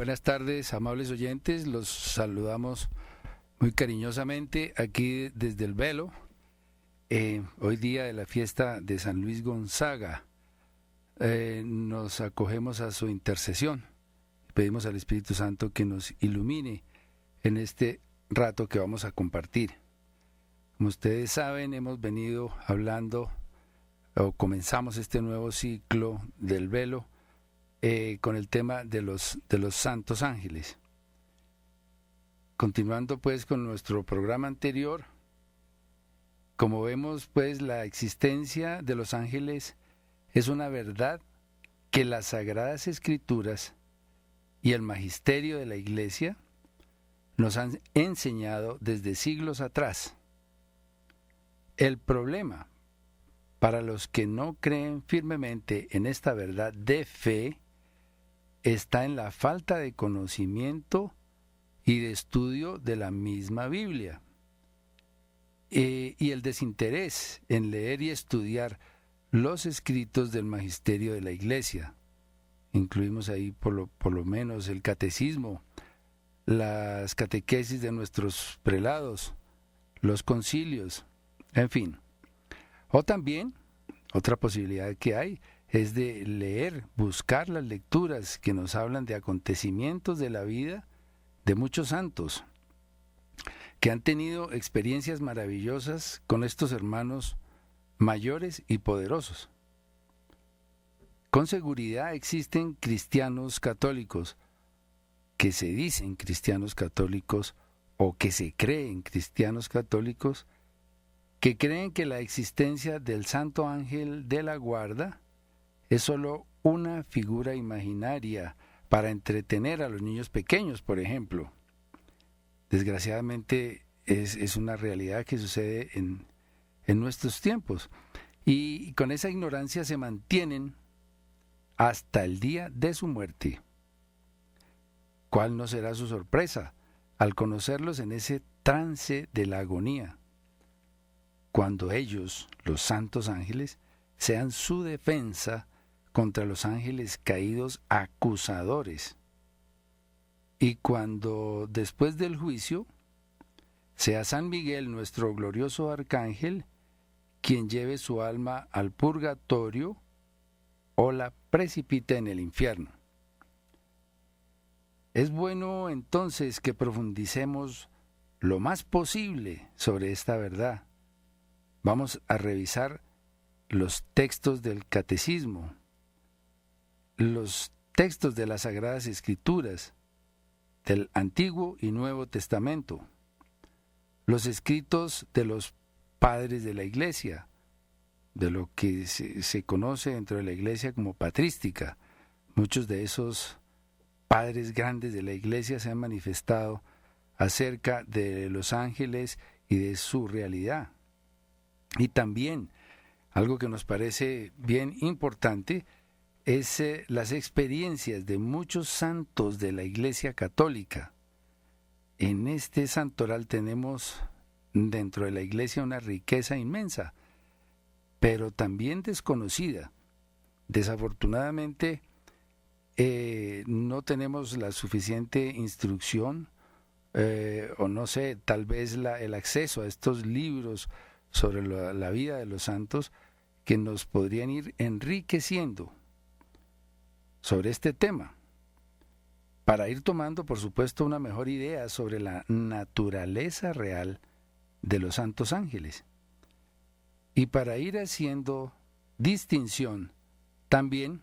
Buenas tardes, amables oyentes. Los saludamos muy cariñosamente aquí desde el Velo. Hoy día de la fiesta de San Luis Gonzaga. Nos acogemos a su intercesión. Pedimos al Espíritu Santo que nos ilumine en este rato que vamos a compartir. Como ustedes saben, hemos venido hablando o comenzamos este nuevo ciclo del Velo con el tema de los santos ángeles. Continuando pues con nuestro programa anterior, como vemos pues la existencia de los ángeles es una verdad que las Sagradas Escrituras y el magisterio de la Iglesia nos han enseñado desde siglos atrás. El problema para los que no creen firmemente en esta verdad de fe está en la falta de conocimiento y de estudio de la misma Biblia y el desinterés en leer y estudiar los escritos del magisterio de la Iglesia. Incluimos ahí por lo menos el catecismo, las catequesis de nuestros prelados, los concilios, en fin. O también, otra posibilidad que hay es de leer, buscar las lecturas que nos hablan de acontecimientos de la vida de muchos santos que han tenido experiencias maravillosas con estos hermanos mayores y poderosos. Con seguridad existen cristianos católicos que se dicen cristianos católicos o que se creen cristianos católicos que creen que la existencia del Santo Ángel de la Guarda es solo una figura imaginaria para entretener a los niños pequeños, por ejemplo. Desgraciadamente es una realidad que sucede en nuestros tiempos. Y con esa ignorancia se mantienen hasta el día de su muerte. ¿Cuál no será su sorpresa al conocerlos en ese trance de la agonía? Cuando ellos, los santos ángeles, sean su defensa contra los ángeles caídos acusadores. Y cuando después del juicio sea San Miguel, nuestro glorioso arcángel, quien lleve su alma al purgatorio o la precipite en el infierno. Es bueno entonces que profundicemos lo más posible sobre esta verdad. Vamos a revisar los textos del catecismo, los textos de las Sagradas Escrituras, del Antiguo y Nuevo Testamento, los escritos de los padres de la Iglesia, de lo que se conoce dentro de la Iglesia como patrística. Muchos de esos padres grandes de la Iglesia se han manifestado acerca de los ángeles y de su realidad. Y también, algo que nos parece bien importante, es las experiencias de muchos santos de la Iglesia Católica. En este santoral tenemos dentro de la Iglesia una riqueza inmensa, pero también desconocida. Desafortunadamente, no tenemos la suficiente instrucción, o no sé, tal vez el acceso a estos libros sobre la vida de los santos que nos podrían ir enriqueciendo sobre este tema, para ir tomando, por supuesto, una mejor idea sobre la naturaleza real de los santos ángeles, y para ir haciendo distinción también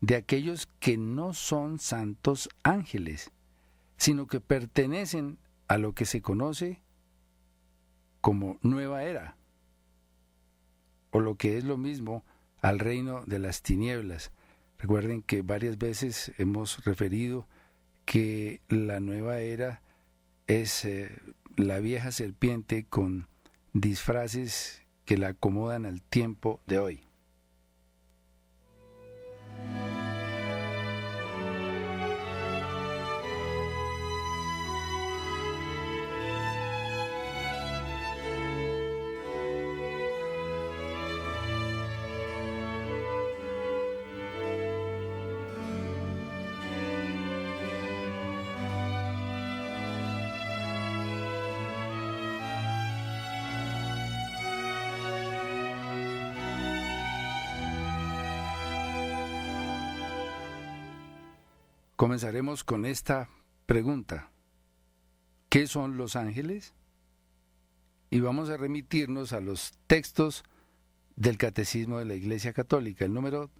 de aquellos que no son santos ángeles, sino que pertenecen a lo que se conoce como nueva era, o lo que es lo mismo al reino de las tinieblas. Recuerden que varias veces hemos referido que la nueva era es la vieja serpiente con disfraces que la acomodan al tiempo de hoy. comenzaremos con esta pregunta. ¿Qué son los ángeles? Y vamos a remitirnos a los textos del Catecismo de la Iglesia Católica, el número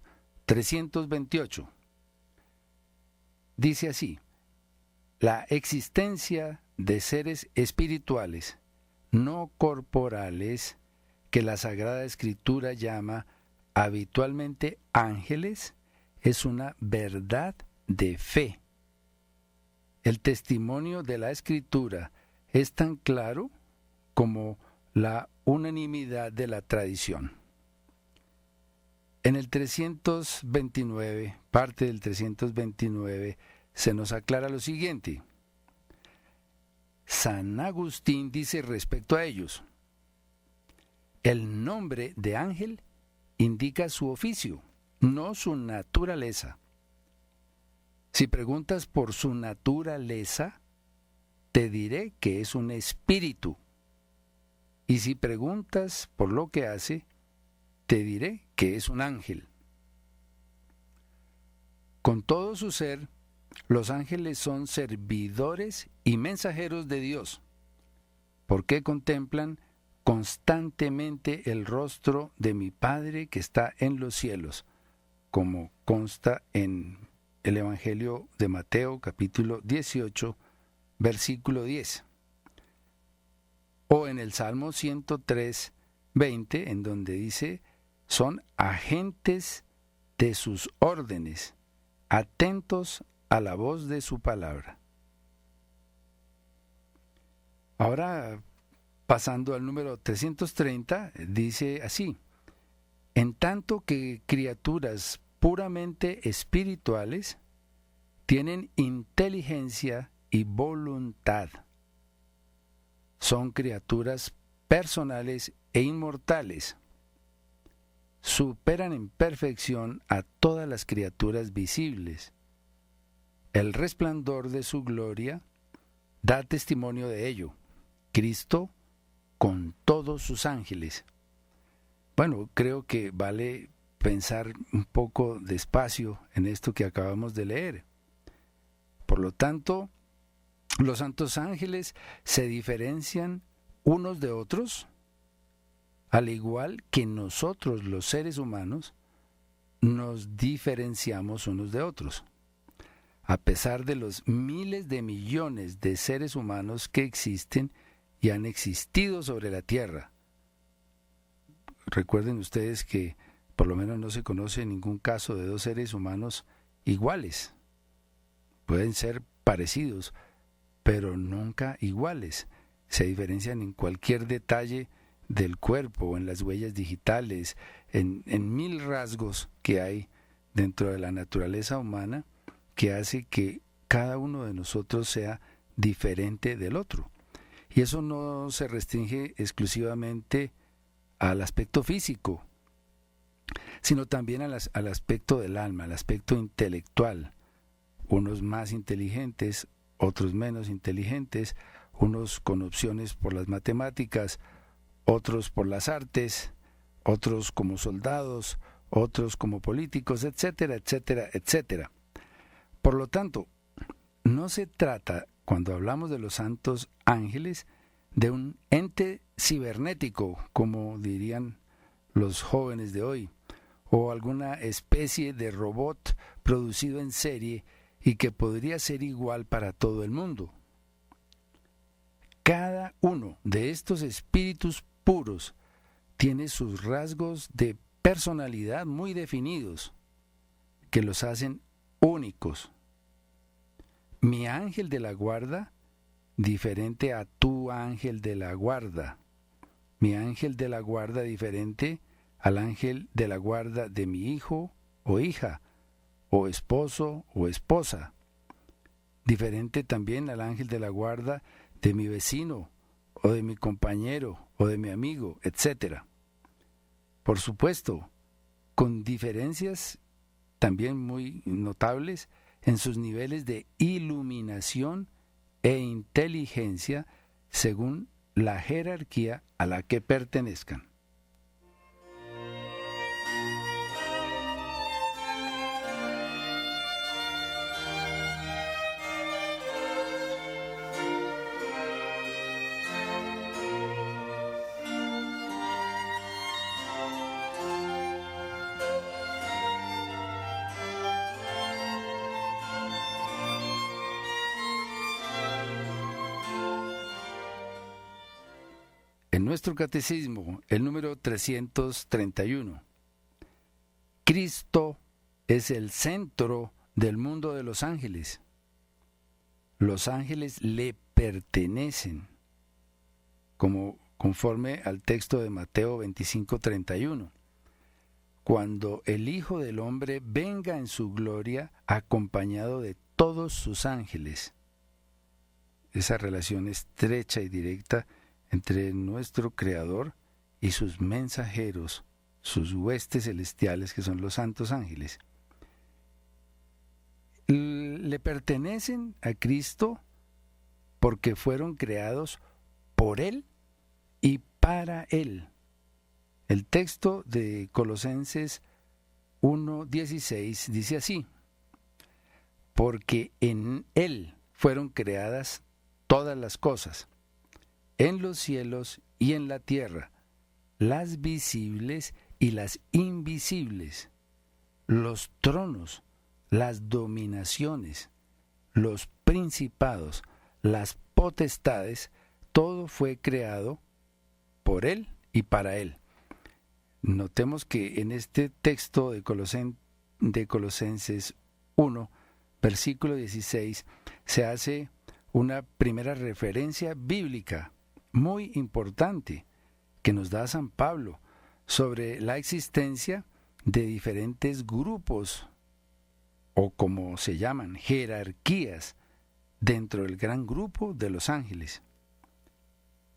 328. Dice así: la existencia de seres espirituales no corporales que la Sagrada Escritura llama habitualmente ángeles es una verdad de fe. El testimonio de la Escritura es tan claro como la unanimidad de la tradición. En el 329, parte del 329, se nos aclara lo siguiente. San Agustín dice respecto a ellos: el nombre de ángel indica su oficio, no su naturaleza. Si preguntas por su naturaleza, te diré que es un espíritu. Y si preguntas por lo que hace, te diré que es un ángel. Con todo su ser, los ángeles son servidores y mensajeros de Dios, porque contemplan constantemente el rostro de mi Padre que está en los cielos, como consta en el Evangelio de Mateo, capítulo 18, versículo 10. O en el Salmo 103, 20, en donde dice: son agentes de sus órdenes, atentos a la voz de su palabra. Ahora, pasando al número 330, dice así: en tanto que criaturas puramente espirituales tienen inteligencia y voluntad. Son criaturas personales e inmortales. Superan en perfección a todas las criaturas visibles. El resplandor de su gloria da testimonio de ello. Cristo con todos sus ángeles. Bueno, creo que vale pensar un poco despacio en esto que acabamos de leer. Por lo tanto, los santos ángeles se diferencian unos de otros, al igual que nosotros los seres humanos nos diferenciamos unos de otros. A pesar de los miles de millones de seres humanos que existen y han existido sobre la Tierra. Recuerden ustedes que por lo menos no se conoce ningún caso de dos seres humanos iguales. Pueden ser parecidos, pero nunca iguales. Se diferencian en cualquier detalle del cuerpo, en las huellas digitales, en mil rasgos que hay dentro de la naturaleza humana que hace que cada uno de nosotros sea diferente del otro. Y eso no se restringe exclusivamente al aspecto físico, sino también al aspecto del alma, al aspecto intelectual. Unos más inteligentes, otros menos inteligentes, unos con opciones por las matemáticas, otros por las artes, otros como soldados, otros como políticos, etcétera, etcétera, etcétera. Por lo tanto, no se trata, cuando hablamos de los santos ángeles, de un ente cibernético, como dirían los jóvenes de hoy, o alguna especie de robot producido en serie y que podría ser igual para todo el mundo. Cada uno de estos espíritus puros tiene sus rasgos de personalidad muy definidos, que los hacen únicos. Mi ángel de la guarda, diferente a tu ángel de la guarda. Mi ángel de la guarda, diferente al ángel de la guarda de mi hijo o hija, o esposo o esposa. Diferente también al ángel de la guarda de mi vecino, o de mi compañero, o de mi amigo, etc. Por supuesto, con diferencias también muy notables en sus niveles de iluminación e inteligencia según la jerarquía a la que pertenezcan. En nuestro catecismo, el número 331, Cristo es el centro del mundo de los ángeles. Los ángeles le pertenecen, conforme al texto de Mateo 25:31. Cuando el Hijo del Hombre venga en su gloria acompañado de todos sus ángeles. Esa relación estrecha y directa entre nuestro Creador y sus mensajeros, sus huestes celestiales, que son los santos ángeles. Le pertenecen a Cristo porque fueron creados por Él y para Él. El texto de Colosenses 1:16 dice así: porque en Él fueron creadas todas las cosas, en los cielos y en la tierra, las visibles y las invisibles, los tronos, las dominaciones, los principados, las potestades, todo fue creado por Él y para Él. Notemos que en este texto de Colosenses 1, versículo 16, se hace una primera referencia bíblica muy importante que nos da San Pablo sobre la existencia de diferentes grupos, o como se llaman, jerarquías, dentro del gran grupo de los ángeles.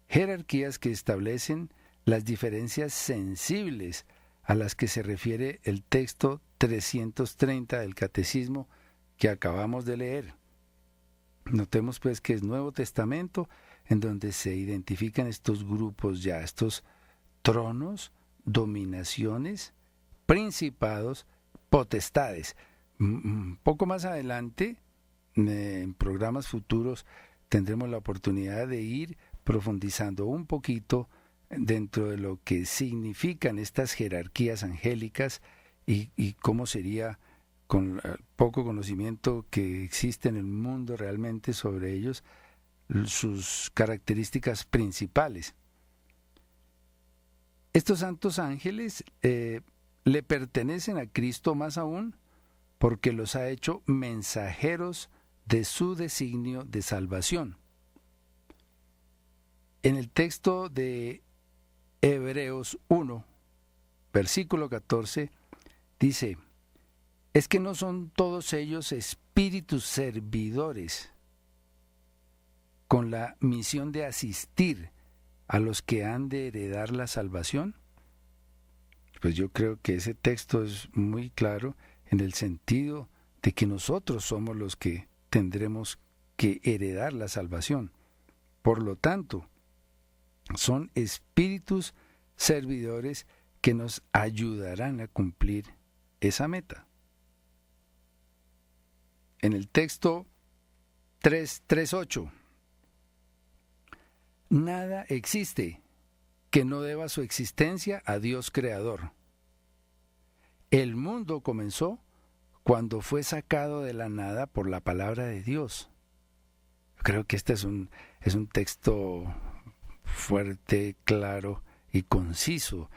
Jerarquías que establecen las diferencias sensibles a las que se refiere el texto 330 del Catecismo que acabamos de leer. Notemos pues que es Nuevo Testamento en donde se identifican estos grupos ya, estos tronos, dominaciones, principados, potestades. Un poco más adelante, en programas futuros, tendremos la oportunidad de ir profundizando un poquito dentro de lo que significan estas jerarquías angélicas y cómo sería, con el poco conocimiento que existe en el mundo realmente sobre ellos, sus características principales. Estos santos ángeles le pertenecen a Cristo más aún porque los ha hecho mensajeros de su designio de salvación. En el texto de Hebreos 1, versículo 14, dice: es que no son todos ellos espíritus servidores con la misión de asistir a los que han de heredar la salvación. Pues yo creo que ese texto es muy claro en el sentido de que nosotros somos los que tendremos que heredar la salvación. Por lo tanto, son espíritus servidores que nos ayudarán a cumplir esa meta. En el texto 3:8, nada existe que no deba su existencia a Dios Creador. El mundo comenzó cuando fue sacado de la nada por la palabra de Dios. Creo que este es un texto fuerte, claro y conciso,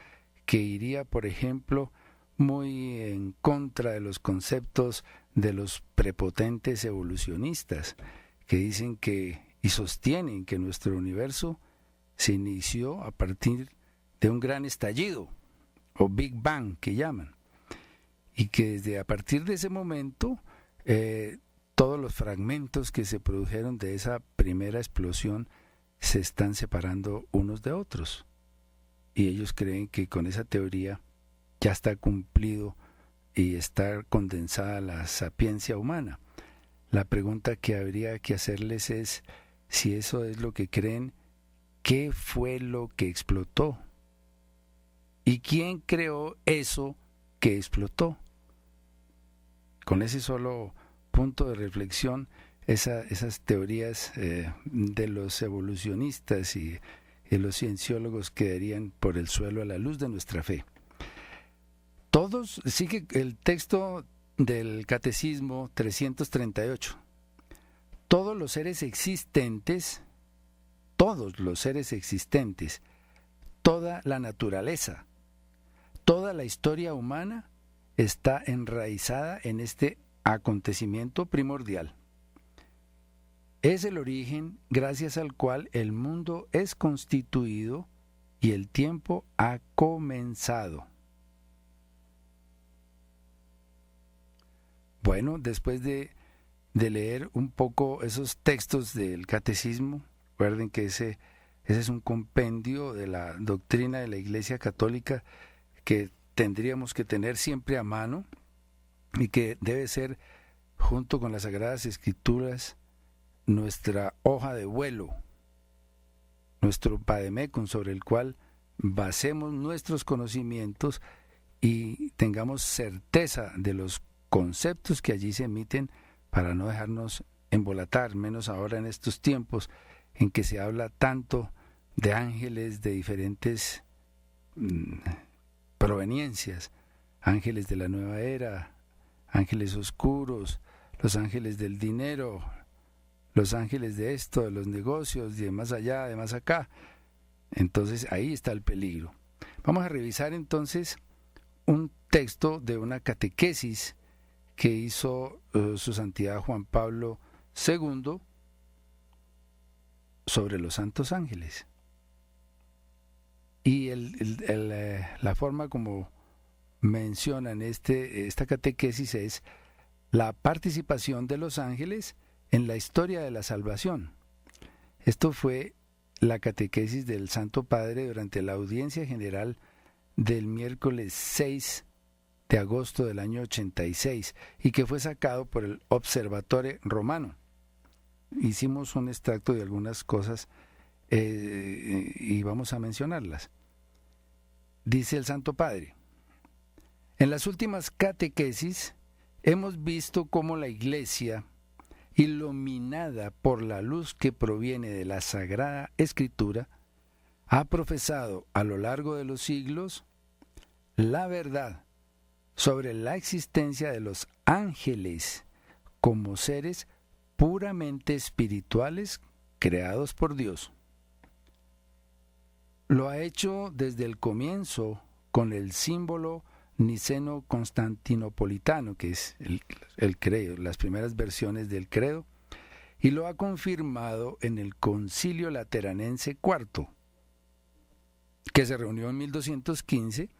que iría, por ejemplo, muy en contra de los conceptos de los prepotentes evolucionistas, que dicen que y sostienen que nuestro universo se inició a partir de un gran estallido, o Big Bang que llaman, y que desde a partir de ese momento todos los fragmentos que se produjeron de esa primera explosión se están separando unos de otros. Y ellos creen que con esa teoría ya está cumplido y está condensada la sapiencia humana. La pregunta que habría que hacerles es, si eso es lo que creen, ¿qué fue lo que explotó? ¿Y quién creó eso que explotó? Con ese solo punto de reflexión, esas teorías de los evolucionistas y los cienciólogos quedarían por el suelo a la luz de nuestra fe. Sigue el texto del Catecismo 338. Todos los seres existentes toda la naturaleza. Toda la historia humana está enraizada en este acontecimiento primordial. Es el origen gracias al cual el mundo es constituido y el tiempo ha comenzado. Bueno, después de leer un poco esos textos del catecismo, recuerden que ese es un compendio de la doctrina de la Iglesia Católica que tendríamos que tener siempre a mano y que debe ser, junto con las Sagradas Escrituras, nuestra hoja de vuelo, nuestro vademecum sobre el cual basemos nuestros conocimientos y tengamos certeza de los conceptos que allí se emiten para no dejarnos embolatar, menos ahora en estos tiempos en que se habla tanto de ángeles de diferentes proveniencias, ángeles de la nueva era, ángeles oscuros, los ángeles del dinero, los ángeles de esto, de los negocios, de más allá, de más acá. Entonces ahí está el peligro. Vamos a revisar entonces un texto de una catequesis que hizo su santidad Juan Pablo II sobre los santos ángeles. Y la forma como mencionan esta catequesis es la participación de los ángeles en la historia de la salvación. Esto fue la catequesis del Santo Padre durante la audiencia general del miércoles 6 de agosto del año 86 y que fue sacado por el Observatore Romano. Hicimos un extracto de algunas cosas y vamos a mencionarlas. Dice el Santo Padre: en las últimas catequesis hemos visto cómo la Iglesia, iluminada por la luz que proviene de la Sagrada Escritura, ha profesado a lo largo de los siglos la verdad sobre la existencia de los ángeles como seres puramente espirituales creados por Dios. Lo ha hecho desde el comienzo con el símbolo niceno-constantinopolitano, que es el credo, las primeras versiones del credo, y lo ha confirmado en el Concilio Lateranense IV, que se reunió en 1215,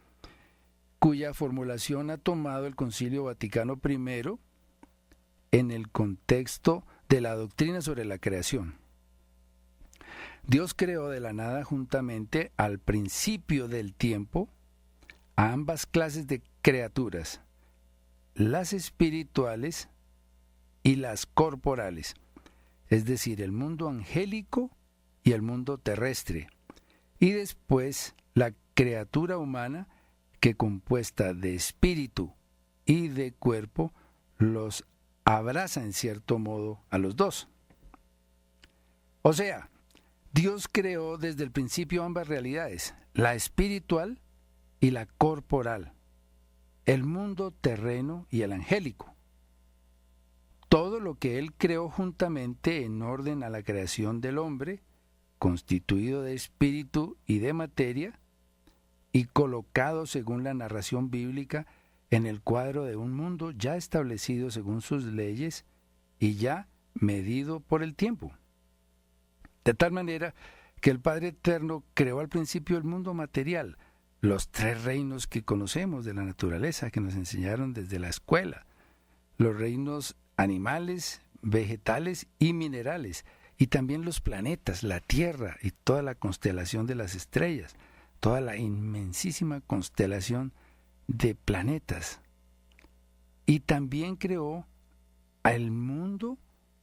cuya formulación ha tomado el Concilio Vaticano I en el contexto de la doctrina sobre la creación. Dios creó de la nada juntamente al principio del tiempo a ambas clases de criaturas, las espirituales y las corporales, es decir, el mundo angélico y el mundo terrestre, y después la criatura humana que, compuesta de espíritu y de cuerpo, los abraza en cierto modo a los dos. O sea, Dios creó desde el principio ambas realidades, la espiritual y la corporal, el mundo terreno y el angélico. Todo lo que Él creó juntamente en orden a la creación del hombre, constituido de espíritu y de materia, y colocado según la narración bíblica en el cuadro de un mundo ya establecido según sus leyes y ya medido por el tiempo. De tal manera que el Padre Eterno creó al principio el mundo material, los tres reinos que conocemos de la naturaleza, que nos enseñaron desde la escuela, los reinos animales, vegetales y minerales, y también los planetas, la Tierra y toda la constelación de las estrellas, toda la inmensísima constelación de planetas. Y también creó al mundo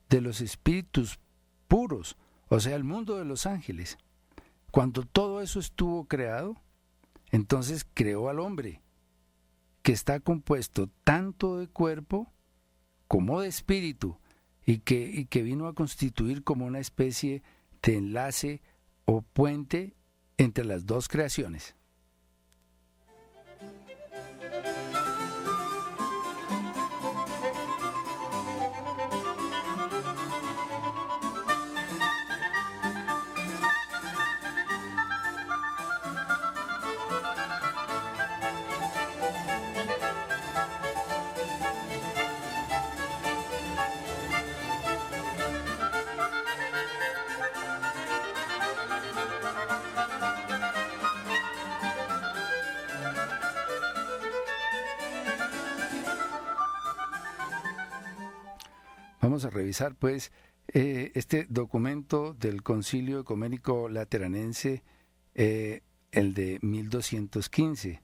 de los espíritus puros, o sea, el mundo de los ángeles. Cuando todo eso estuvo creado, entonces creó al hombre, que está compuesto tanto de cuerpo como de espíritu, y que vino a constituir como una especie de enlace o puente entre las dos creaciones. Vamos a revisar pues este documento del Concilio Ecuménico Lateranense, el de 1215.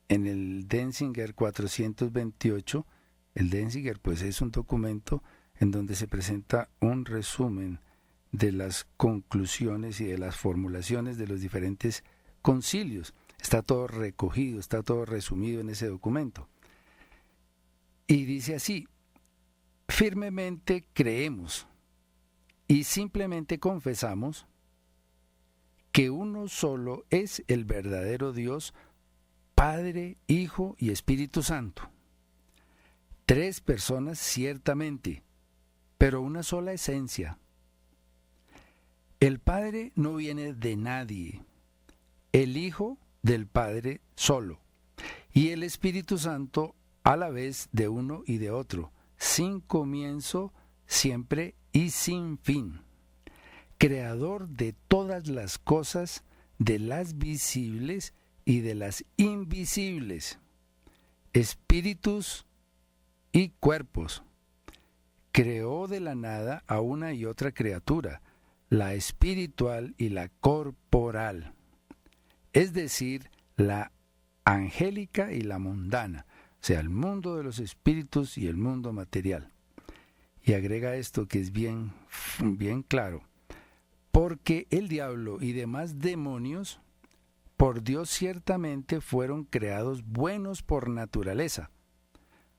En el Denzinger 428, el Denzinger pues es un documento en donde se presenta un resumen de las conclusiones y de las formulaciones de los diferentes concilios. Está todo recogido, está todo resumido en ese documento. Y dice así: firmemente creemos y simplemente confesamos que uno solo es el verdadero Dios, Padre, Hijo y Espíritu Santo. Tres personas ciertamente, pero una sola esencia. El Padre no viene de nadie, el Hijo del Padre solo, y el Espíritu Santo a la vez de uno y de otro, sin comienzo, siempre y sin fin. Creador de todas las cosas, de las visibles y de las invisibles, espíritus y cuerpos. Creó de la nada a una y otra criatura, la espiritual y la corporal, es decir, la angélica y la mundana, o sea, el mundo de los espíritus y el mundo material. Y agrega esto que es bien claro: porque el diablo y demás demonios por Dios ciertamente fueron creados buenos por naturaleza,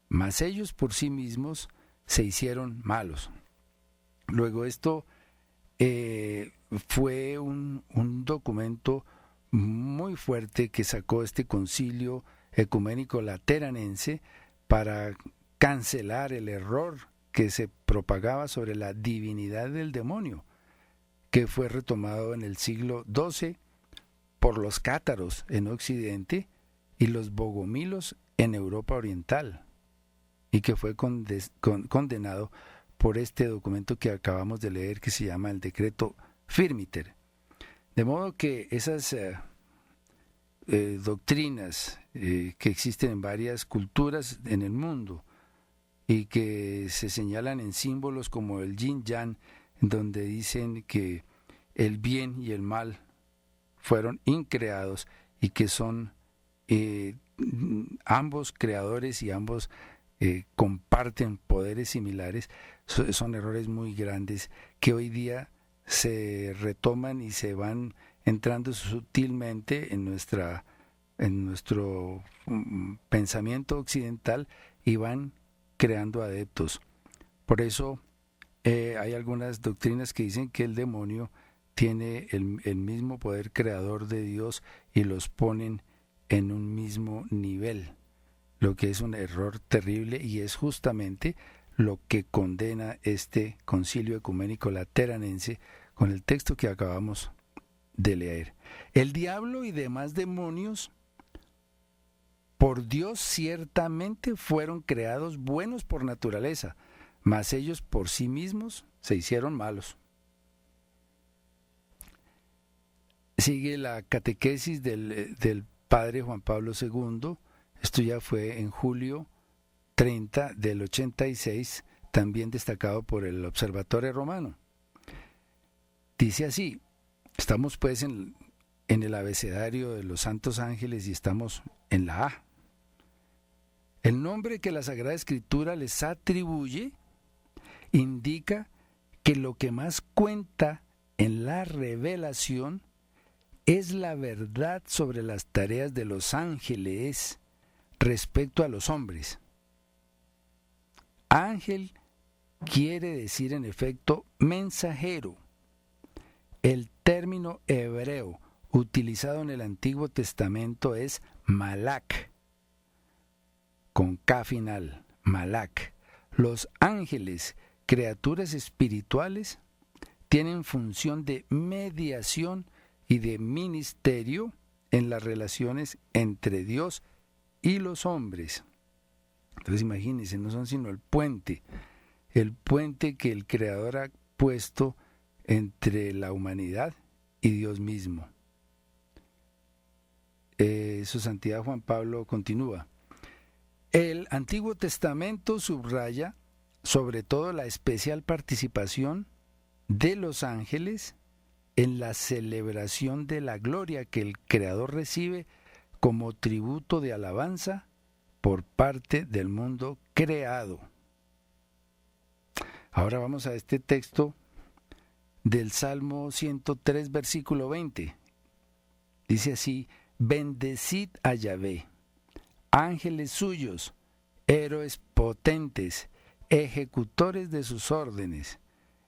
mas ellos por sí mismos se hicieron malos. Luego esto fue un documento muy fuerte que sacó este Concilio Ecuménico Lateranense para cancelar el error que se propagaba sobre la divinidad del demonio, que fue retomado en el siglo XII por los cátaros en Occidente y los bogomilos en Europa Oriental, y que fue condenado por este documento que acabamos de leer, que se llama el Decreto Firmiter. De modo que esas doctrinas que existen en varias culturas en el mundo y que se señalan en símbolos como el yin-yang, donde dicen que el bien y el mal fueron increados y que son ambos creadores y ambos comparten poderes similares, son errores muy grandes que hoy día se retoman y se van entrando sutilmente en nuestro pensamiento occidental y van creando adeptos. Por eso hay algunas doctrinas que dicen que el demonio tiene el mismo poder creador de Dios y los ponen en un mismo nivel, lo que es un error terrible, y es justamente lo que condena este Concilio Ecuménico Lateranense con el texto que acabamos de leer. El diablo y demás demonios por Dios ciertamente fueron creados buenos por naturaleza, mas ellos por sí mismos se hicieron malos. Sigue la catequesis del padre Juan Pablo II. Esto ya fue en julio 30 del 86, también destacado por el Observatorio Romano. Dice así: estamos pues en el abecedario de los santos ángeles y estamos en la A. El nombre que la Sagrada Escritura les atribuye indica que lo que más cuenta en la revelación es la verdad sobre las tareas de los ángeles respecto a los hombres. Ángel quiere decir en efecto mensajero. El término hebreo utilizado en el Antiguo Testamento es malak, con K final, malak. Los ángeles, criaturas espirituales, tienen función de mediación y de ministerio en las relaciones entre Dios y los hombres. Entonces imagínense, no son sino el puente que el Creador ha puesto entre la humanidad y Dios mismo. Su Santidad Juan Pablo continúa: el Antiguo Testamento subraya sobre todo la especial participación de los ángeles en la celebración de la gloria que el Creador recibe como tributo de alabanza por parte del mundo creado. Ahora vamos a este texto del Salmo 103, versículo 20. Dice así: bendecid a Yahvé, ángeles suyos, héroes potentes, ejecutores de sus órdenes,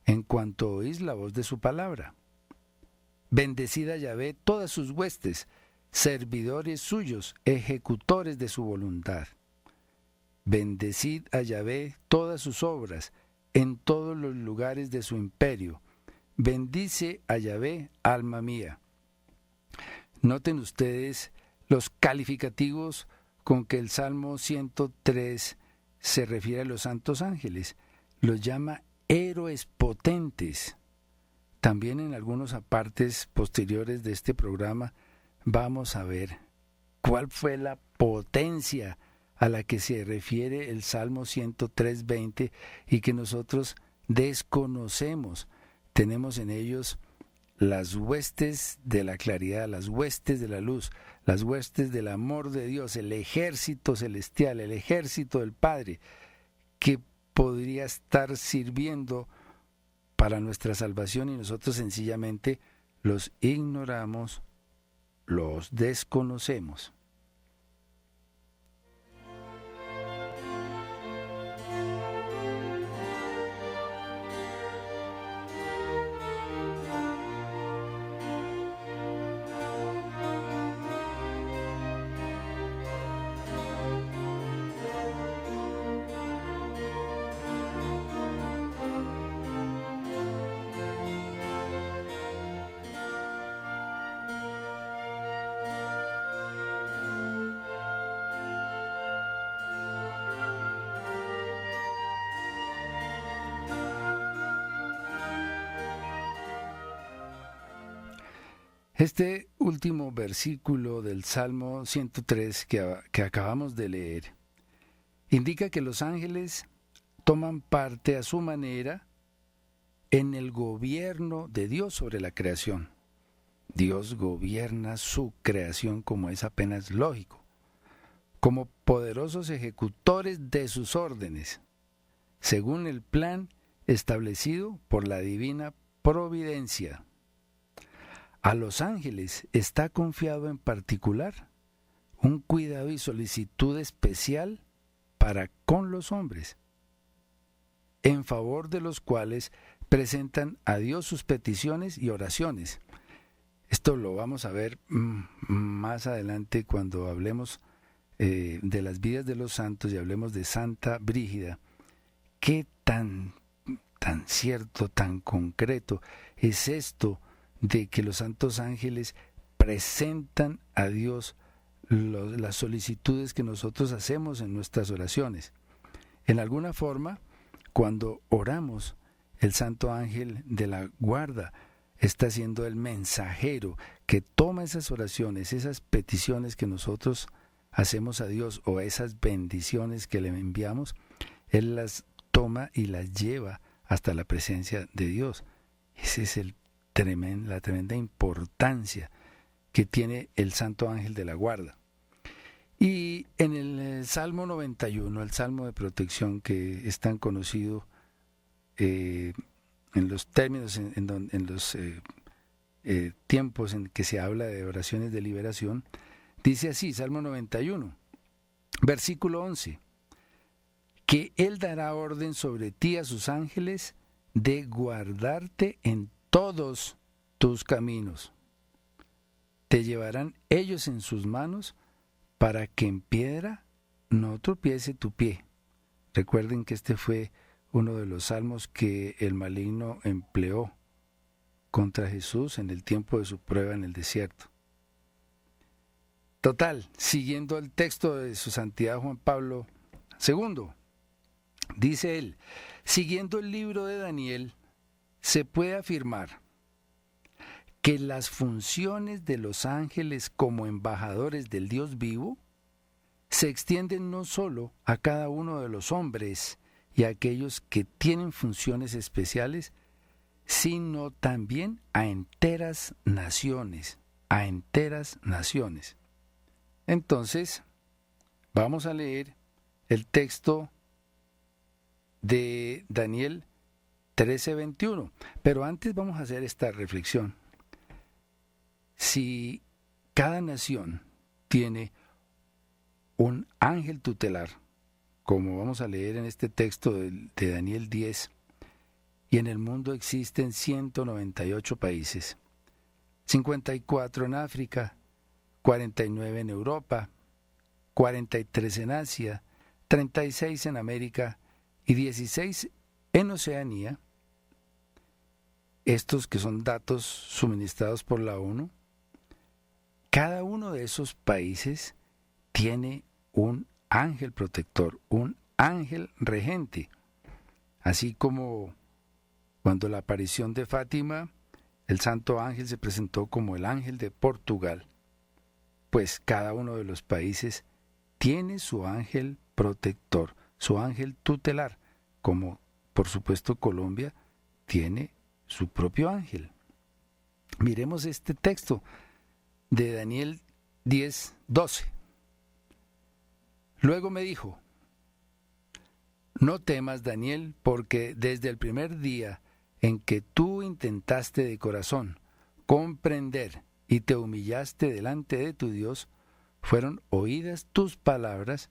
en cuanto oís la voz de su palabra. Bendecid a Yahvé todas sus huestes, servidores suyos, ejecutores de su voluntad. Bendecid a Yahvé todas sus obras, en todos los lugares de su imperio. Bendice a Yahvé, alma mía. Noten ustedes los calificativos con que el Salmo 103 se refiere a los santos ángeles. Los llama héroes potentes. También en algunos apartes posteriores de este programa vamos a ver cuál fue la potencia a la que se refiere el Salmo 103:20 y que nosotros desconocemos. Tenemos en ellos las huestes de la claridad, las huestes de la luz, las huestes del amor de Dios, el ejército celestial, el ejército del Padre, que podría estar sirviendo para nuestra salvación y nosotros sencillamente los ignoramos, los desconocemos. Este último versículo del Salmo 103 que acabamos de leer indica que los ángeles toman parte a su manera en el gobierno de Dios sobre la creación. Dios gobierna su creación, como es apenas lógico, como poderosos ejecutores de sus órdenes, según el plan establecido por la divina providencia. A los ángeles está confiado en particular un cuidado y solicitud especial para con los hombres, en favor de los cuales presentan a Dios sus peticiones y oraciones. Esto lo vamos a ver más adelante cuando hablemos de las vidas de los santos y hablemos de Santa Brígida. Qué tan cierto, tan concreto es esto de que los santos ángeles presentan a Dios las solicitudes que nosotros hacemos en nuestras oraciones. En alguna forma, cuando oramos, el santo ángel de la guarda está siendo el mensajero que toma esas oraciones, esas peticiones que nosotros hacemos a Dios o esas bendiciones que le enviamos, él las toma y las lleva hasta la presencia de Dios. Ese es la tremenda importancia que tiene el santo ángel de la guarda. Y en el Salmo 91, el Salmo de protección que es tan conocido en los términos, en los tiempos en que se habla de oraciones de liberación, dice así, Salmo 91, versículo 11, que Él dará orden sobre ti a sus ángeles de guardarte en todos tus caminos. Te llevarán ellos en sus manos para que en piedra no tropiece tu pie. Recuerden que este fue uno de los salmos que el maligno empleó contra Jesús en el tiempo de su prueba en el desierto. Total, siguiendo el texto de su santidad Juan Pablo II, dice él, siguiendo el libro de Daniel, se puede afirmar que las funciones de los ángeles como embajadores del Dios vivo se extienden no solo a cada uno de los hombres y a aquellos que tienen funciones especiales, sino también a enteras naciones, a enteras naciones. Entonces, vamos a leer el texto de Daniel 13:21, pero antes vamos a hacer esta reflexión. Si cada nación tiene un ángel tutelar, como vamos a leer en este texto de Daniel 10, y en el mundo existen 198 países, 54 en África, 49 en Europa, 43 en Asia, 36 en América y 16 en Oceanía, estos que son datos suministrados por la ONU, cada uno de esos países tiene un ángel protector, un ángel regente, así como cuando la aparición de Fátima, el santo ángel se presentó como el ángel de Portugal, pues cada uno de los países tiene su ángel protector, su ángel tutelar, como por supuesto Colombia tiene su propio ángel. Miremos este texto de Daniel 10:12. Luego me dijo: no temas, Daniel, porque desde el primer día en que tú intentaste de corazón comprender y te humillaste delante de tu Dios, fueron oídas tus palabras,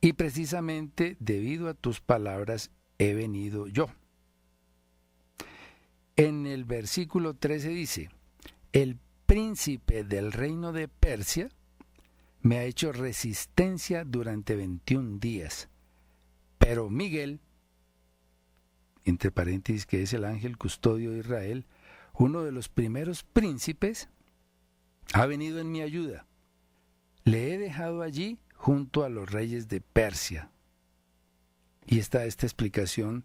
y precisamente debido a tus palabras he venido yo. En el versículo 13 dice: el príncipe del reino de Persia me ha hecho resistencia durante 21 días, pero Miguel, entre paréntesis, que es el ángel custodio de Israel, uno de los primeros príncipes, ha venido en mi ayuda. Le he dejado allí junto a los reyes de Persia. Y está esta explicación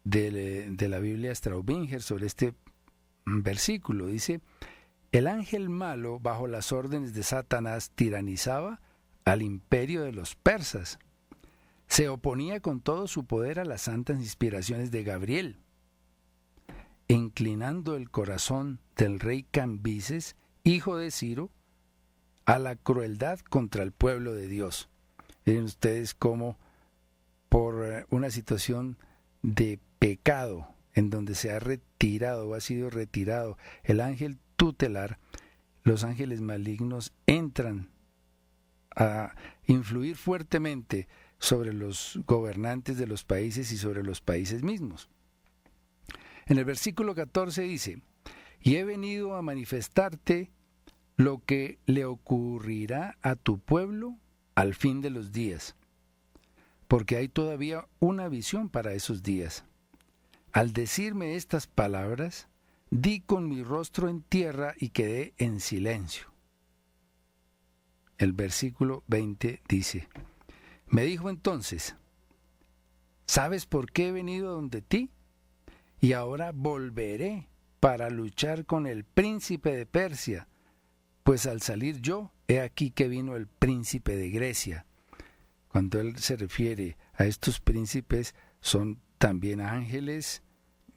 de la Biblia Straubinger sobre este versículo. Dice: el ángel malo, bajo las órdenes de Satanás, tiranizaba al imperio de los persas. Se oponía con todo su poder a las santas inspiraciones de Gabriel, inclinando el corazón del rey Cambises, hijo de Ciro, a la crueldad contra el pueblo de Dios. Miren ustedes cómo por una situación de pecado en donde se ha retirado o ha sido retirado el ángel tutelar, los ángeles malignos entran a influir fuertemente sobre los gobernantes de los países y sobre los países mismos. En el versículo 14 dice: y he venido a manifestarte lo que le ocurrirá a tu pueblo al fin de los días, porque hay todavía una visión para esos días. Al decirme estas palabras, di con mi rostro en tierra y quedé en silencio. El versículo 20 dice: me dijo entonces: ¿sabes por qué he venido donde ti? Y ahora volveré para luchar con el príncipe de Persia, pues al salir yo, he aquí que vino el príncipe de Grecia. Cuando él se refiere a estos príncipes, son también ángeles,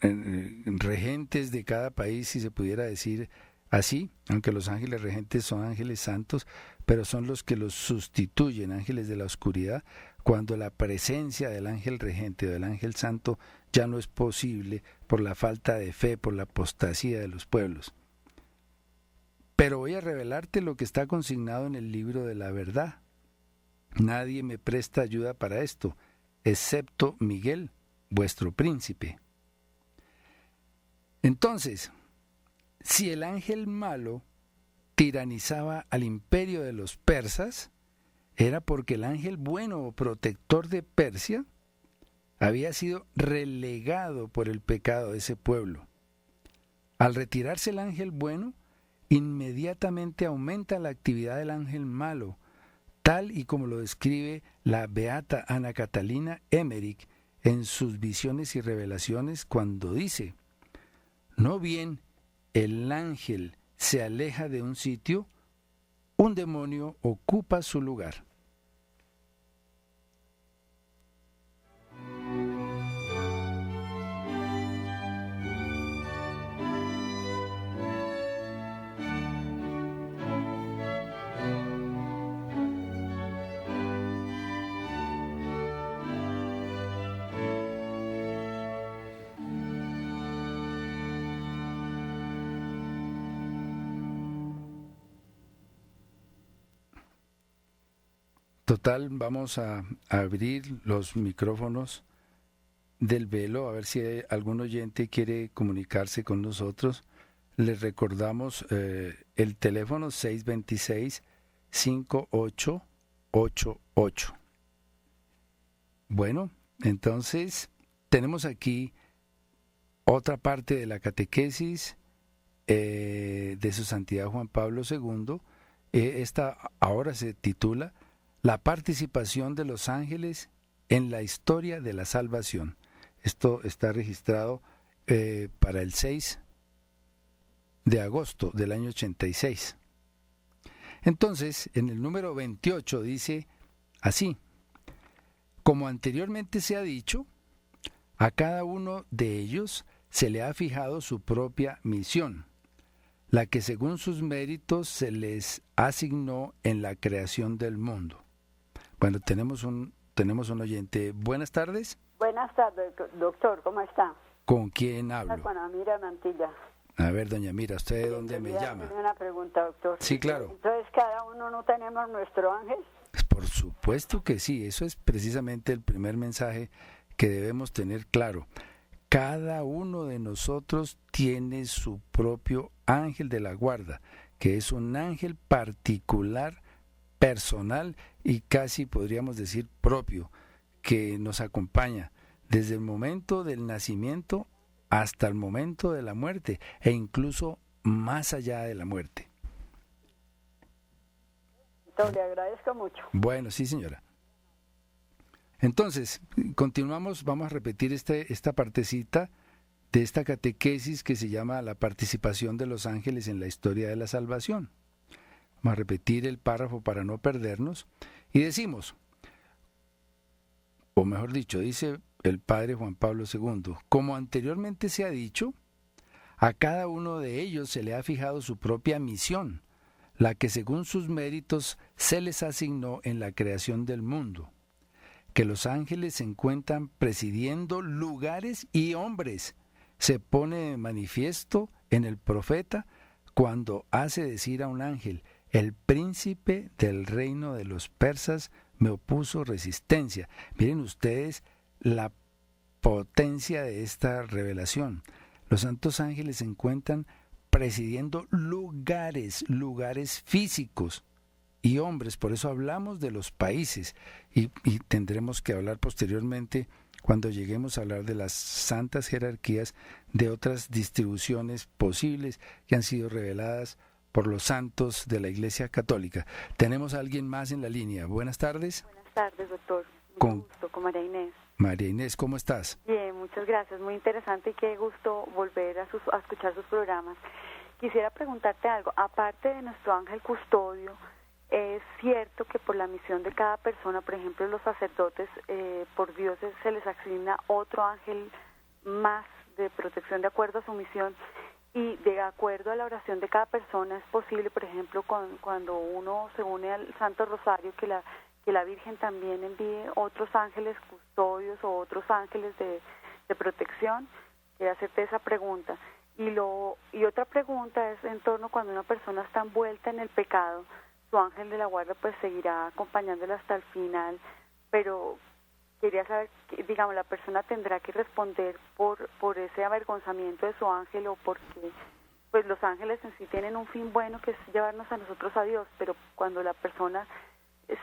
regentes de cada país, si se pudiera decir así, aunque los ángeles regentes son ángeles santos, pero son los que los sustituyen, ángeles de la oscuridad, cuando la presencia del ángel regente o del ángel santo ya no es posible por la falta de fe, por la apostasía de los pueblos. Pero voy a revelarte lo que está consignado en el libro de la verdad. Nadie me presta ayuda para esto, excepto Miguel, vuestro príncipe. Entonces, si el ángel malo tiranizaba al imperio de los persas, era porque el ángel bueno o protector de Persia había sido relegado por el pecado de ese pueblo. Al retirarse el ángel bueno, inmediatamente aumenta la actividad del ángel malo, tal y como lo describe la beata Ana Catalina Emmerich en sus visiones y revelaciones cuando dice: no bien el ángel se aleja de un sitio, un demonio ocupa su lugar. Total, vamos a abrir los micrófonos del velo, a ver si algún oyente quiere comunicarse con nosotros. Les recordamos el teléfono 626-5888. Bueno, entonces tenemos aquí otra parte de la catequesis de su santidad Juan Pablo II. Esta ahora se titula La participación de los ángeles en la historia de la salvación. Esto está registrado para el 6 de agosto del año 86. Entonces, en el número 28 dice así: como anteriormente se ha dicho, a cada uno de ellos se le ha fijado su propia misión, la que según sus méritos se les asignó en la creación del mundo. Bueno, tenemos un oyente. Buenas tardes. Buenas tardes, doctor, ¿cómo está? ¿Con quién hablo? Con Amira Mantilla. A ver, doña Mira, ¿usted de dónde me llama? Tengo una pregunta, doctor. Sí, claro. Entonces, ¿cada uno no tenemos nuestro ángel? Pues por supuesto que sí, eso es precisamente el primer mensaje que debemos tener claro. Cada uno de nosotros tiene su propio ángel de la guarda, que es un ángel particular, personal y casi podríamos decir propio, que nos acompaña desde el momento del nacimiento hasta el momento de la muerte e incluso más allá de la muerte. Entonces, le agradezco mucho. Bueno, sí, señora. Entonces, continuamos, vamos a repetir esta partecita de esta catequesis que se llama La participación de los ángeles en la historia de la salvación. Vamos a repetir el párrafo para no perdernos y decimos, o mejor dicho, dice el padre Juan Pablo II, como anteriormente se ha dicho, a cada uno de ellos se le ha fijado su propia misión, la que según sus méritos se les asignó en la creación del mundo, que los ángeles se encuentran presidiendo lugares y hombres. Se pone de manifiesto en el profeta cuando hace decir a un ángel: el príncipe del reino de los persas me opuso resistencia. Miren ustedes la potencia de esta revelación. Los santos ángeles se encuentran presidiendo lugares físicos y hombres. Por eso hablamos de los países y tendremos que hablar posteriormente, cuando lleguemos a hablar de las santas jerarquías, de otras distribuciones posibles que han sido reveladas por los santos de la Iglesia Católica. Tenemos a alguien más en la línea. Buenas tardes. Buenas tardes, doctor. Con María Inés. María Inés, ¿cómo estás? Bien, muchas gracias. Muy interesante y qué gusto volver a escuchar sus programas. Quisiera preguntarte algo. Aparte de nuestro ángel custodio, es cierto que por la misión de cada persona, por ejemplo, los sacerdotes, por Dios se les asigna otro ángel más de protección de acuerdo a su misión, y de acuerdo a la oración de cada persona es posible, por ejemplo, cuando uno se une al Santo Rosario, que la Virgen también envíe otros ángeles custodios o otros ángeles de protección. Quería hacerte esa pregunta. Y otra pregunta es en torno cuando una persona está envuelta en el pecado, su ángel de la guarda pues seguirá acompañándola hasta el final, pero quería saber, digamos, la persona tendrá que responder por ese avergonzamiento de su ángel, o porque pues los ángeles en sí tienen un fin bueno, que es llevarnos a nosotros a Dios, pero cuando la persona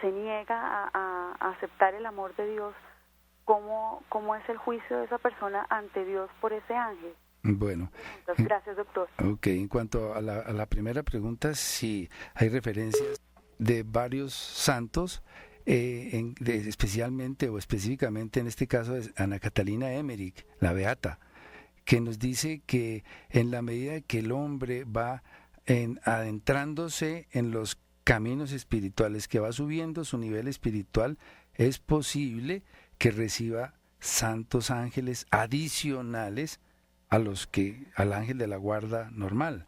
se niega a aceptar el amor de Dios, ¿cómo es el juicio de esa persona ante Dios por ese ángel? Bueno. Gracias, doctor. Ok, en cuanto a la primera pregunta, sí, hay referencias de varios santos, especialmente o específicamente en este caso es Ana Catalina Emmerich, la Beata, que nos dice que en la medida que el hombre va adentrándose en los caminos espirituales, que va subiendo su nivel espiritual, es posible que reciba santos ángeles adicionales al ángel de la guarda normal.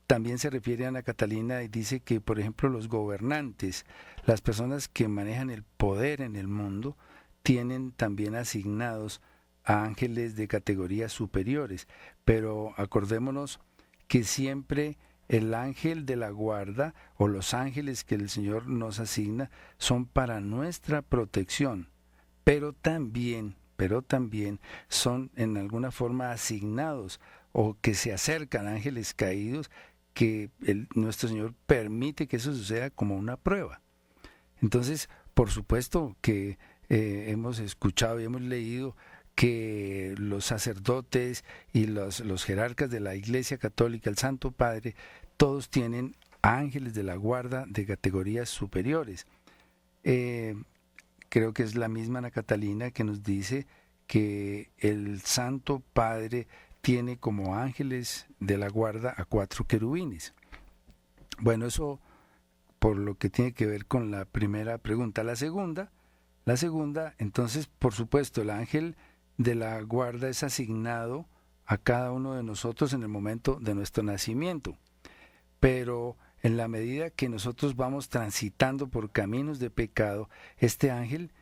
También se refiere a Ana Catalina y dice que, por ejemplo, los gobernantes, las personas que manejan el poder en el mundo, tienen también asignados a ángeles de categorías superiores, pero acordémonos que siempre el ángel de la guarda o los ángeles que el Señor nos asigna son para nuestra protección, pero también son en alguna forma asignados o que se acercan ángeles caídos que nuestro Señor permite que eso suceda como una prueba. Entonces, por supuesto que hemos escuchado y hemos leído que los sacerdotes y los jerarcas de la Iglesia Católica, el Santo Padre, todos tienen ángeles de la guarda de categorías superiores. Creo que es la misma Ana Catalina que nos dice que el Santo Padre tiene como ángeles de la guarda a 4 querubines. Bueno, eso por lo que tiene que ver con la primera pregunta. La segunda, entonces, por supuesto, el ángel de la guarda es asignado a cada uno de nosotros en el momento de nuestro nacimiento, pero en la medida que nosotros vamos transitando por caminos de pecado, este ángel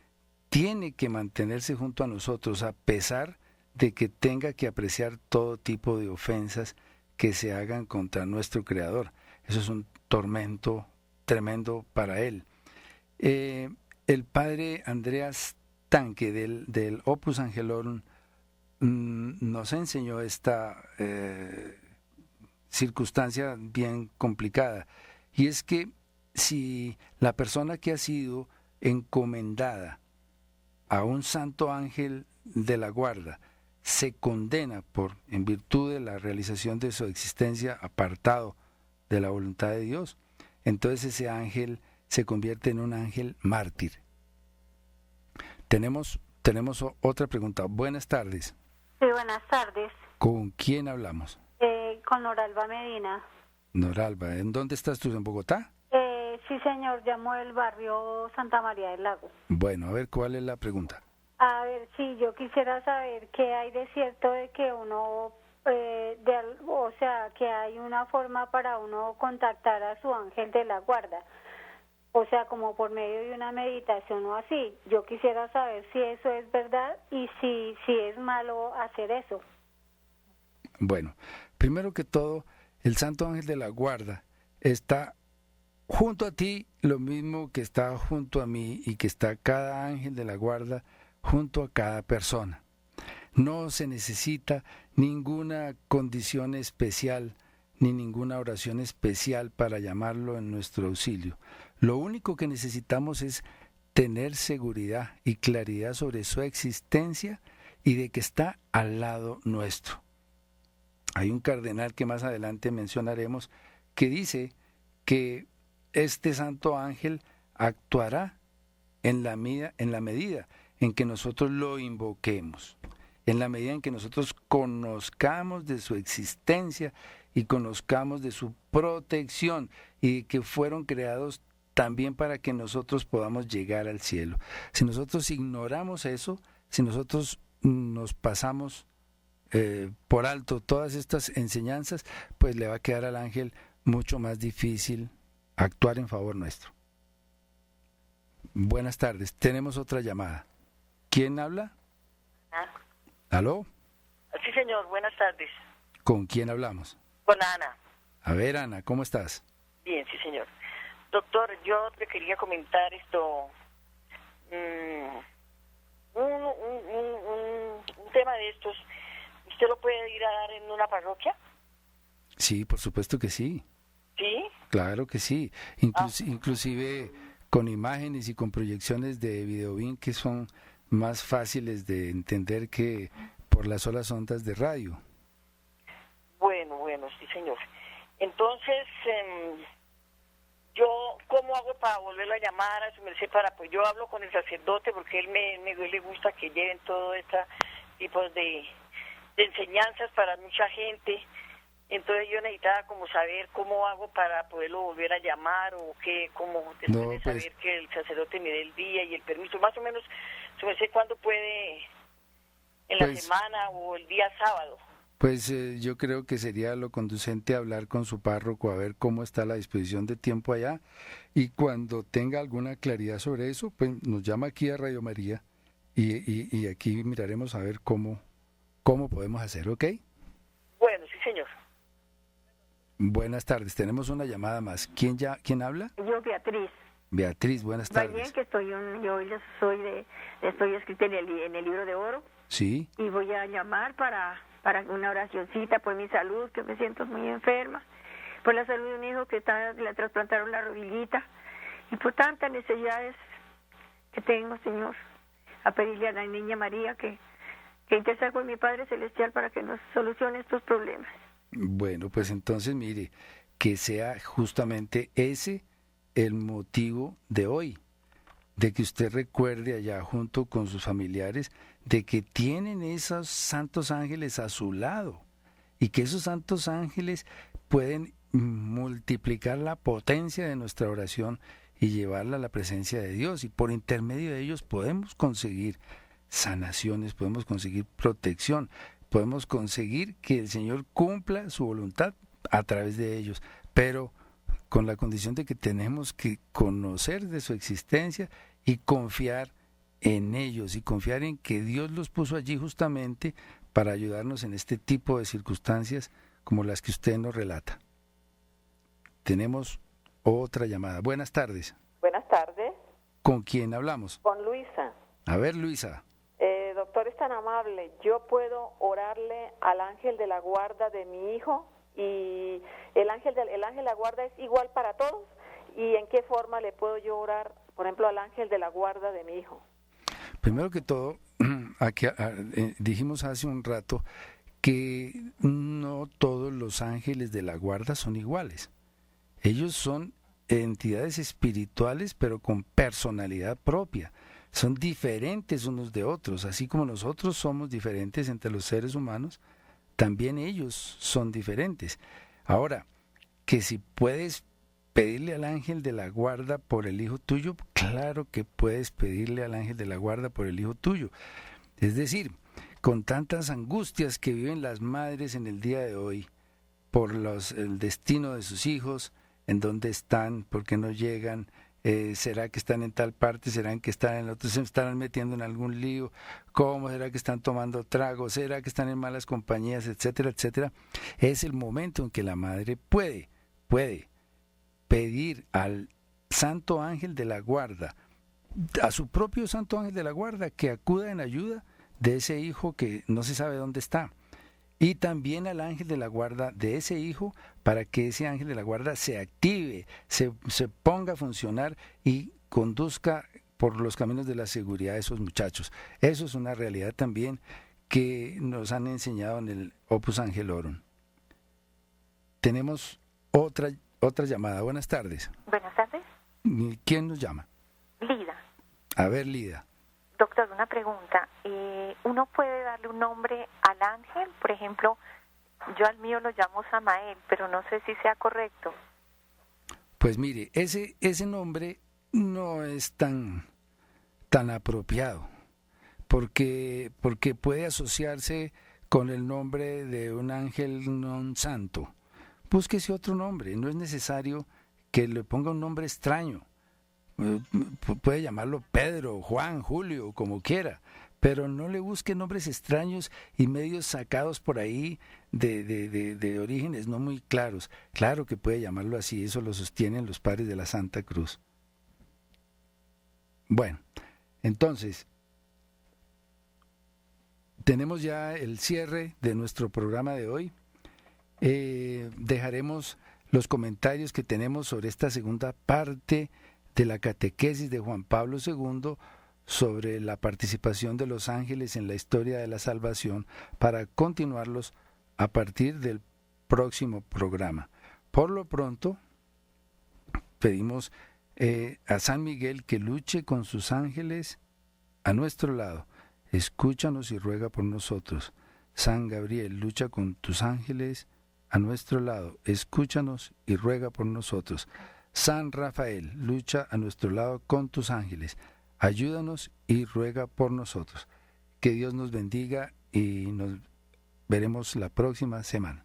tiene que mantenerse junto a nosotros a pesar de que tenga que apreciar todo tipo de ofensas que se hagan contra nuestro Creador. Eso es un tormento tremendo para él. El padre Andreas Tanque del Opus Angelorum nos enseñó esta circunstancia bien complicada, y es que si la persona que ha sido encomendada a un santo ángel de la guarda se condena en virtud de la realización de su existencia apartado de la voluntad de Dios, entonces ese ángel se convierte en un ángel mártir. Tenemos otra pregunta. Buenas tardes. Sí, buenas tardes. ¿Con quién hablamos? Con Noralba Medina. Noralba, ¿en dónde estás tú? ¿En Bogotá? Sí, señor, llamo del barrio Santa María del Lago. Bueno, a ver, ¿cuál es la pregunta? A ver, sí, yo quisiera saber qué hay de cierto de que uno, o sea, que hay una forma para uno contactar a su ángel de la guarda. O sea, como por medio de una meditación o así. Yo quisiera saber si eso es verdad y si es malo hacer eso. Bueno, primero que todo, el Santo Ángel de la Guarda está junto a ti, lo mismo que está junto a mí y que está cada ángel de la guarda junto a cada persona. No se necesita ninguna condición especial ni ninguna oración especial para llamarlo en nuestro auxilio. Lo único que necesitamos es tener seguridad y claridad sobre su existencia y de que está al lado nuestro. Hay un cardenal que más adelante mencionaremos que dice que este santo ángel actuará en la medida en que nosotros lo invoquemos, en la medida en que nosotros conozcamos de su existencia y conozcamos de su protección y que fueron creados también para que nosotros podamos llegar al cielo. Si nosotros ignoramos eso, si nosotros nos pasamos por alto todas estas enseñanzas, pues le va a quedar al ángel mucho más difícil actuar en favor nuestro. Buenas tardes, tenemos otra llamada. ¿Quién habla? ¿Aló? Sí, señor, buenas tardes. ¿Con quién hablamos? Con Ana. A ver, Ana, ¿cómo estás? Bien, sí, señor. Doctor, yo te quería comentar esto, un tema de estos. ¿Usted lo puede ir a dar en una parroquia? Sí, por supuesto que sí. ¿Sí? Claro que sí. Inclusive con imágenes y con proyecciones de videobin que son más fáciles de entender que por las solas ondas de radio. Bueno, sí, señor. Entonces, yo, ¿cómo hago para volverlo a llamar a su merced? Pues yo hablo con el sacerdote porque él me le gusta que lleven todo este tipo de enseñanzas para mucha gente. Entonces yo necesitaba como saber cómo hago para poderlo volver a llamar o qué, como después de saber que el sacerdote me dé el día y el permiso, más o menos, su merced, ¿cuándo puede? ¿En la semana o el día sábado? Pues yo creo que sería lo conducente hablar con su párroco a ver cómo está la disposición de tiempo allá, y cuando tenga alguna claridad sobre eso, pues nos llama aquí a Radio María y aquí miraremos a ver cómo podemos hacer, ¿ok? Bueno, sí, señor. Buenas tardes, tenemos una llamada más. ¿Quién habla? Yo, Beatriz. Beatriz, buenas tardes. Va bien, que estoy escrita en el libro de oro. Sí. Y voy a llamar para una oracioncita por mi salud, que me siento muy enferma, por la salud de un hijo que le trasplantaron la rodillita, y por tantas necesidades que tengo, Señor, a pedirle a la niña María que interceda con mi Padre Celestial para que nos solucione estos problemas. Bueno, pues entonces mire, que sea justamente ese el motivo de hoy, de que usted recuerde allá junto con sus familiares de que tienen esos santos ángeles a su lado y que esos santos ángeles pueden multiplicar la potencia de nuestra oración y llevarla a la presencia de Dios, y por intermedio de ellos podemos conseguir sanaciones, podemos conseguir protección, podemos conseguir que el Señor cumpla su voluntad a través de ellos, pero con la condición de que tenemos que conocer de su existencia y confiar en ellos, y confiar en que Dios los puso allí justamente para ayudarnos en este tipo de circunstancias como las que usted nos relata. Tenemos otra llamada. Buenas tardes. Buenas tardes. ¿Con quién hablamos? Con Luisa. A ver, Luisa. Doctor, es tan amable. ¿Yo puedo orarle al ángel de la guarda de mi hijo? Y el ángel de la guarda es igual para todos. ¿Y en qué forma le puedo yo orar, por ejemplo, al ángel de la guarda de mi hijo? Primero que todo, aquí, dijimos hace un rato que no todos los ángeles de la guarda son iguales. Ellos son entidades espirituales, pero con personalidad propia. Son diferentes unos de otros, así como nosotros somos diferentes entre los seres humanos, también ellos son diferentes. Ahora, que si puedes pedirle al ángel de la guarda por el hijo tuyo, claro que puedes pedirle al ángel de la guarda por el hijo tuyo. Es decir, con tantas angustias que viven las madres en el día de hoy por el destino de sus hijos, en dónde están, por qué no llegan, será que están en tal parte, será que están en la otra, se estarán metiendo en algún lío, cómo será que están tomando trago, será que están en malas compañías, etcétera, etcétera. Es el momento en que la madre puede pedir al santo ángel de la guarda, a su propio santo ángel de la guarda, que acuda en ayuda de ese hijo que no se sabe dónde está, y también al ángel de la guarda de ese hijo, para que ese ángel de la guarda se active, se ponga a funcionar y conduzca por los caminos de la seguridad a esos muchachos. Eso es una realidad también que nos han enseñado en el Opus Angelorum. Tenemos otra llamada. Buenas tardes. Buenas tardes. ¿Quién nos llama? Lida. A ver, Lida. Doctor, una pregunta. ¿Uno puede darle un nombre al ángel? Por ejemplo, yo al mío lo llamo Samael, pero no sé si sea correcto. Pues mire, ese nombre no es tan apropiado, porque puede asociarse con el nombre de un ángel non santo. Búsquese otro nombre, no es necesario que le ponga un nombre extraño. Puede llamarlo Pedro, Juan, Julio, como quiera, pero no le busque nombres extraños y medios sacados por ahí de orígenes no muy claros. Claro que puede llamarlo así, eso lo sostienen los padres de la Santa Cruz. Bueno, entonces, tenemos ya el cierre de nuestro programa de hoy. Dejaremos los comentarios que tenemos sobre esta segunda parte de la catequesis de Juan Pablo II sobre la participación de los ángeles en la historia de la salvación para continuarlos a partir del próximo programa. Por lo pronto, pedimos a San Miguel que luche con sus ángeles a nuestro lado. Escúchanos y ruega por nosotros. San Gabriel, lucha con tus ángeles a nuestro lado. Escúchanos y ruega por nosotros. San Rafael, lucha a nuestro lado con tus ángeles. Ayúdanos y ruega por nosotros. Que Dios nos bendiga y nos veremos la próxima semana.